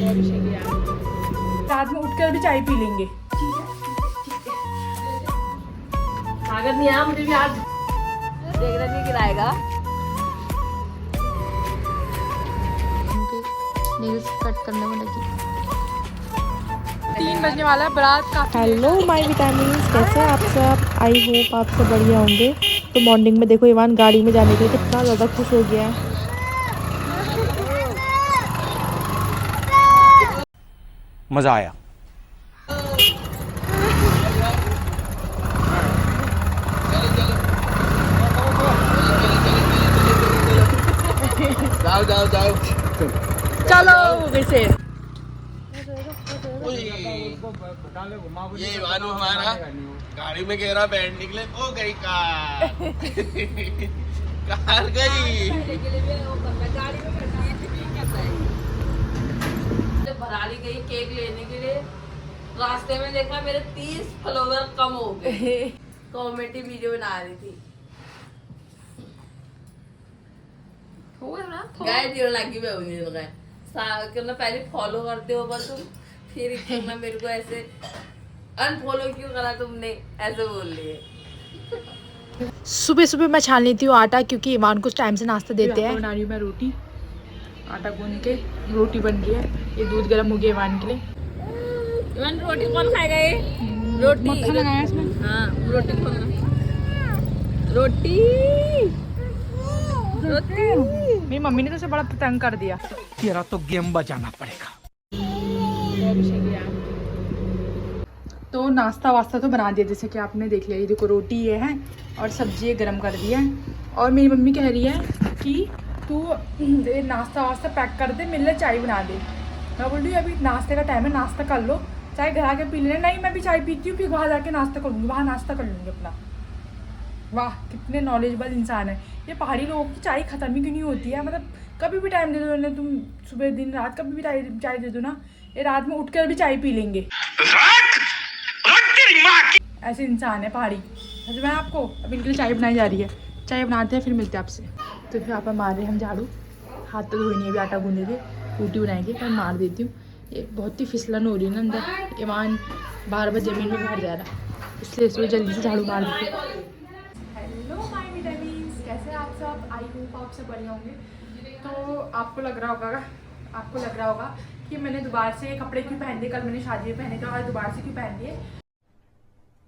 रात में उठकर भी चाय पी लेंगे। सागर नहीं आया, मुझे भी आज देख रहा नहीं गिराएगा। नेल्स कट करने में लगी। 3 बजने वाला है, बारात का। हेलो माय विटामिन्स, कैसे हैं आप सब? आई होप आप सब बढ़िया होंगे। तो मॉर्निंग में देखो इवान गाड़ी में जाने के लिए कितना ज़्यादा खुश हो गया है। मज़ा आया। जाओ जाओ जाओ चलो वैसे ये इवान हमारा गाड़ी में कह रहा बैठ निकले, ओ गई कार कार गई। भराली गई केक लेने के लिए, रास्ते में देखा मेरे 30 फॉलोवर कम हो गए। कॉमेडी वीडियो बना रही थी, गाय दियो लगी मैं उन्हीं लगाए क्यों पहले फॉलो करते हो पर तुम, फिर क्यों मेरे को ऐसे अनफॉलो क्यों करा तुमने, ऐसे बोल लिए। सुबह सुबह मैं छान लेती हूँ आटा, क्योंकि ईमान कुछ टाइम से नाश्ता देते हैं। बना रही हूँ मैं रोटी, आटा गूंद के रोटी बन रही है। ये दूध गर्म हो गया ईमान के लिए। ईमान रोटी कौन खाएगा? ये रोटी मक्खन लगाया इसमें। हाँ रोटी रोटी रोटी। मेरी मम्मी ने तो उसे बड़ा तंग कर दिया। तेरा तो गेम बचाना पड़ेगा। तो नाश्ता वास्ता तो बना दिया, जैसे कि आपने देख लिया। ये देखो रोटी ये है और सब्जी ये गरम कर दिया है। और मेरी मम्मी कह रही है कि तू नाश्ता वास्ता पैक कर दे, मिलने चाय बना दे। मैं बोल रही हूँ अभी नाश्ते का टाइम है, नाश्ता कर लो, चाय घर आके पी लेना। नहीं मैं भी चाय पीती हूँ, फिर वहाँ जाके नाश्ता करूँगी, वहाँ नाश्ता कर लूँगी अपना। वाह कितने नॉलेजेबल इंसान है ये। पहाड़ी लोगों की चाय ख़त्म ही क्यों नहीं होती है? मतलब कभी भी टाइम दे दो ना तुम, सुबह दिन रात कभी भी चाय दे दो ना, ये रात में उठकर भी चाय पी लेंगे। ऐसे इंसान है पहाड़ी। समझ में आपको? अब इनके लिए चाय बनाई जा रही है, चाय बनाते हैं फिर मिलते हैं आपसे। तो फिर आप मार रहे हैं हम झाड़ू, हाथ तो धोए नहीं, अभी आटा गूंदे थे, रोटी बनाएंगे, मैं मार देती हूँ। ये बहुत ही फिसलन हो रही है ना अंदर, ईमान बार बार ज़मीन में बैठ जा रहा है, इसलिए इसको जल्दी से झाड़ू मार देते हैं। हेलो माय विटामिन्स, कैसे हैं आप सब? आई होप आप सब बढ़िया होंगे। तो आपको लग रहा होगा कि मैंने दोबारा से कपड़े क्यों पहन दिए। कल मैंने शादी में पहने थे और दोबारा से क्यों पहन दिए।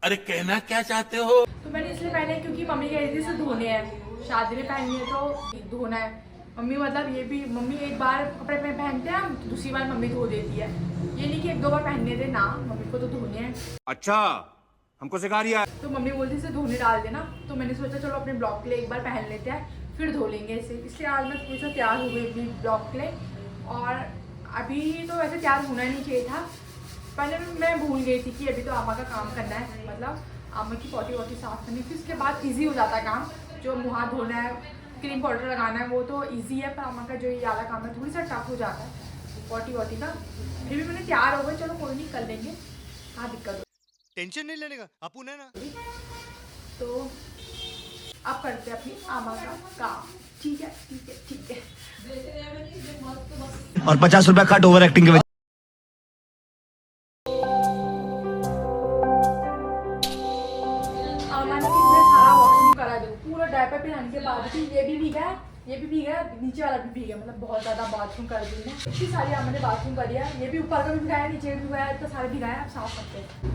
अरे कहना क्या चाहते हो? तो मैंने इसलिए पहने क्योंकि मम्मी कह रही थी इसे धोने हैं, शादी में पहननी है तो धोना है। मम्मी मतलब ये भी, मम्मी एक बार कपड़े पहनते हैं तो दूसरी बार मम्मी धो देती है। ये नहीं कि 1-2 बार पहनने थे ना, मम्मी को तो धोने हैं। अच्छा हमको सिखा रिया। तो मम्मी बोलती इसे धोने डाल देना, तो मैंने सोचा चलो अपने ब्लॉग के लिए एक बार पहन लेते हैं, फिर धो लेंगे इसे। इसलिए आज मैं थोड़ी सा तैयार हो गई अपनी ब्लॉग के लिए। और अभी तो वैसे तैयार होना नहीं चाहिए था, पहले मैं भूल गई थी कि अभी तो आमा का काम करना है, मतलब आमा की पॉटी वॉटी साफ करनी, फिर उसके बाद ईजी हो जाता है काम। जो मुँह हाथ धोना है, क्रीम पाउडर लगाना है, वो तो ईजी है, पर आमा का जो ये वाला काम है थोड़ी सा टफ हो जाता है पॉटी वॉटी का। फिर भी मैंने तैयार हो गई, चलो कोई नहीं कर लेंगे, हाँ दिक्कत हो, टेंशन नहीं लेने का अपुन है ना। तो अब करते हैं अपनी आमा का काम। ठीक है ठीक है ठीक है। और 50 रुपया कट ओवर एक्टिंग के वजह। आमा ने कितने सारा वॉशिंग करा दो, पूरा डायपर पहनाने के बाद भी ये भी भीगा है, ये भी भीगा है, नीचे वाला भी भीगा, मतलब बहुत ज़्यादा बाथरूम कर दी है। इतनी सारी आमा ने बाथरूम कर दिया, ये भी ऊपर का भी भिगाया, नीचे भी भिगाया, तो सारे भिगाया। अब साफ करते हैं।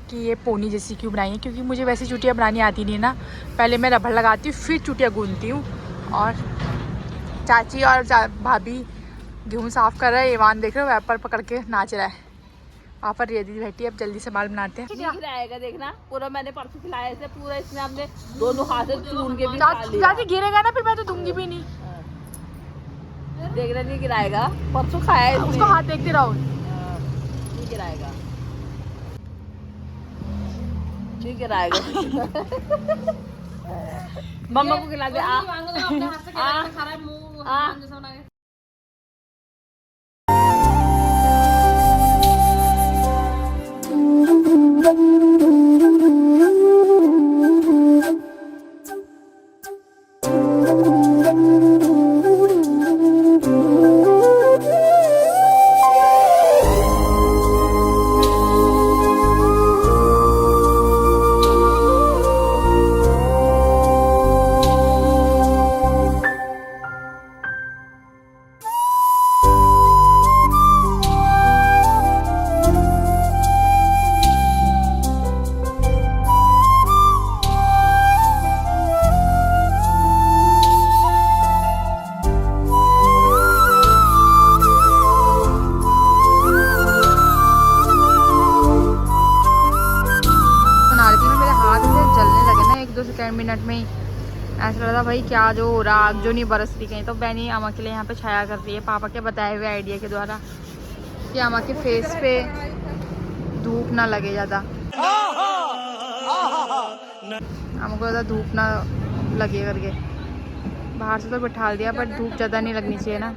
कि ये पोनी जैसी क्यों बनाई है, क्योंकि मुझे वैसी चुटियाँ बनानी आती नहीं है ना। पहले मैं रबड़ लगाती हूँ, फिर चुटियाँ गूंथती हूँ। और चाची और भाभी गेहूँ साफ कर रहे हैं। ईवान देख रहे हो वैपर पकड़ के नाच रहा है। वहाँ पर दीदी बैठी, अब जल्दी से माल बनाते हैं। दिख रहा है देखना, पूरा मैंने परसों खिलाया ऐसे, पूरा इसमें हमने दोनों हाथ से चून के भी खा लिया। चाची गिरेगा ना फिर मैं तो दूंगी भी नहीं। देख रहे नहीं गिराएगा, परसों खाया है उसको हाथ देखते रहो। नहीं गिराएगा, नहीं गिराएगा। मम्मा को खिला दे। मिनट में ही ऐसा लग रहा भाई क्या जो हो रहा, आग जो नहीं बरस रही कहीं। तो बहनी अमा के लिए यहाँ पे छाया कर रही है पापा के बताए हुए आइडिया के द्वारा कि अमा के फेस पे धूप ना लगे ज़्यादा, अमा को ज़्यादा धूप ना लगे करके। बाहर से तो बिठा दिया बट धूप ज़्यादा नहीं लगनी चाहिए ना,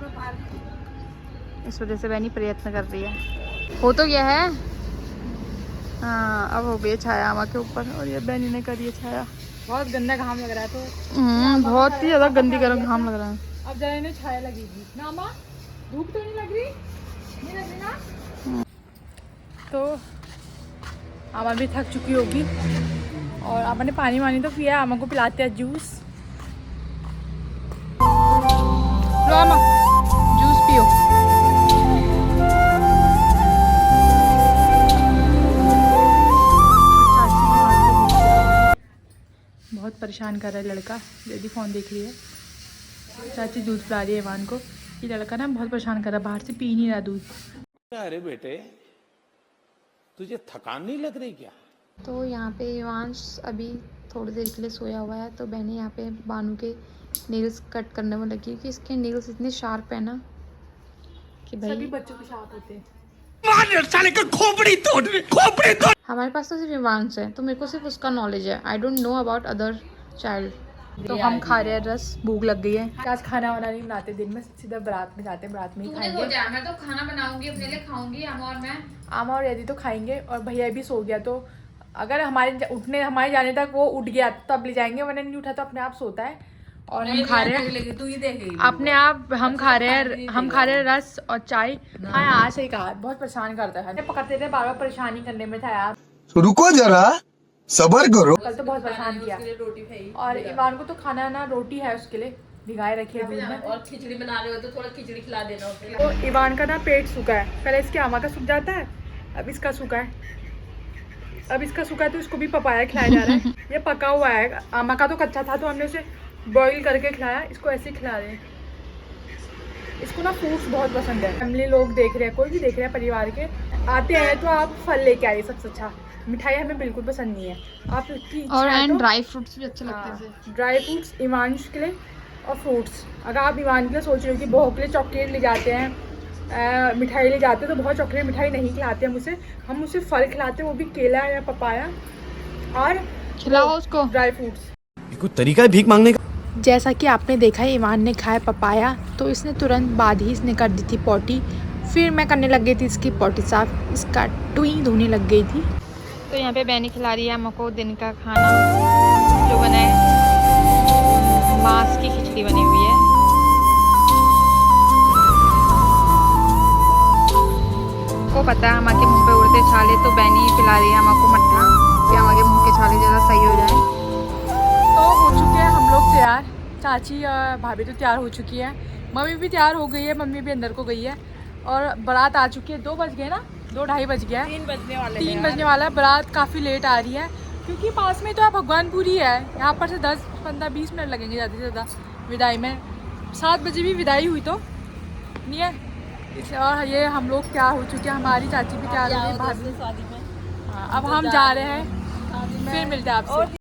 इस वजह से बहनी प्रयत्न कर रही है। हो तो गया है, हाँ अब हो गई छाया अमा के ऊपर। और ये बहनी ने करी है छाया। बहुत गंदा घाम लग रहा है तो बहुत ही ज़्यादा गंदी गर्म घाम लग रहा है। अब जरा इन्हें छाया लगेगी ना अम्मा, धूप तो नहीं लग रही, नहीं लग रही ना। तो अम्मा भी थक चुकी होगी और अम्मा ने पानी वानी तो पिया। अम्मा को पिलाते हैं जूस। लो अम्मा जूस पियो। बहुत परेशान कर रहा है लड़का, यदि फ़ोन देख रही है। चाची दूध पिला रही है ईवान को। ये लड़का ना बहुत परेशान कर रहा है, बाहर से पी नहीं रहा दूध। अरे बेटे तुझे थकान नहीं लग रही क्या? तो यहाँ पे ईवांश अभी थोड़ी देर के लिए सोया हुआ है, तो बहने यहाँ पे बानू के नेल्स कट करने में लगी क्योंकि इसके नेल्स इतने शार्प है ना कि भाई सभी बच्चों के साथ होते हैं। हमारे पास तो सिर्फ ईवांश है, तो मेरे को सिर्फ उसका नॉलेज है। I don't know about other child. तो हम खा रहे हैं रस, भूख लग गई है। आज खाना वाना नहीं बनाते दिन में, सीधा बारात में जाते हैं, बारात में ही खाएंगे। मैं तो खाना बनाऊंगी अपने लिए, खाऊंगी आमा और मैं। आमा और यदि तो खाएंगे और भैया भी सो गया। तो अगर हमारे जाने तक वो उठ गया तब ले जाएंगे, वरना नहीं उठा तो अपने आप सोता है। और हम खा रहे हैं तू ही देखेगी अपने आप, हम खा रहे हैं रस और चाय। हाँ यार सही कहा, बहुत परेशान करता है, पकड़ते थे बार बार, परेशानी करने में था यार। रुको जरा सबर करो। कल तो बहुत परेशान किया। रोटी खाई और ईवान को तो खाना ना रोटी है उसके लिए, भिगाए रखी है दूध में। और खिचड़ी बना रहे हो तो थोड़ा खिचड़ी खिला देना उसे। तो ईवान का ना पेट सूखा है, पहले इसके आमा का सूख जाता है, अब इसका सूखा है। अब इसका सूखा है तो इसको भी पपाया खिलाया जा रहा है। ये पका हुआ है, आमा का तो कच्चा था तो हमने उसे बॉईल करके खिलाया, इसको ऐसे ही खिला रहे हैं। इसको ना फ्रूट्स बहुत पसंद है। फैमिली लोग देख रहे हैं, कोई भी देख रहे हैं परिवार के आते हैं तो आप फल लेके आइए। सबसे अच्छा मिठाई हमें बिल्कुल पसंद नहीं है। आप और एंड ड्राई फ्रूट्स भी अच्छे लगते हैं। ड्राई फ्रूट्स ईवांश के लिए और फ्रूट्स। अगर आप ईवान के लिए सोच रहे हो कि बहू के लिए चॉकलेट ले जाते हैं, मिठाई ले जाते हैं, तो बहुत चॉकलेट मिठाई नहीं खिलाते हम उसे। हम उसे फल खिलाते हैं, वो भी केला या पपाया और खिलाओ उसको ड्राई फ्रूट्स। कोई तरीका है भीख मांगने का? जैसा कि आपने देखा ईवान ने खाया पपाया, तो इसने तुरंत बाद ही इसने कर दी थी पॉटी। फिर मैं करने लग गई थी इसकी पॉटी साफ, इसका टुई धोने लग गई थी। तो यहाँ पे बहनी खिला रही है अम्मा को दिन का खाना जो बना है, मांस की खिचड़ी बनी हुई है। को पता है अम्मा के मुंह पे उड़ते छाले, तो बहनी पिला रही है अम्मा को मट्ठा कि अम्मा के मुंह के छाले ज़्यादा सही हो जाए। तो हो चुके हैं हम लोग तैयार। चाची और भाभी तो तैयार हो चुकी है, मम्मी भी तैयार हो गई है, मम्मी भी अंदर को गई है। और बारात आ चुकी है, 2 बज गए ना, 2-2:30 बज गया है, 3 बजने वाला है। बारात काफ़ी लेट आ रही है क्योंकि पास में तो है भगवानपुरी है, यहाँ पर से 10-15-20 मिनट लगेंगे ज़्यादा से ज़्यादा विदाई में। 7 बजे भी विदाई हुई तो नहीं है इसलिए। और ये हम लोग क्या हो चुके हैं, हमारी चाची भी तैयार हो गई भाभी। हाँ, अब हम जा रहे हैं, फिर मिलते हैं आपसे।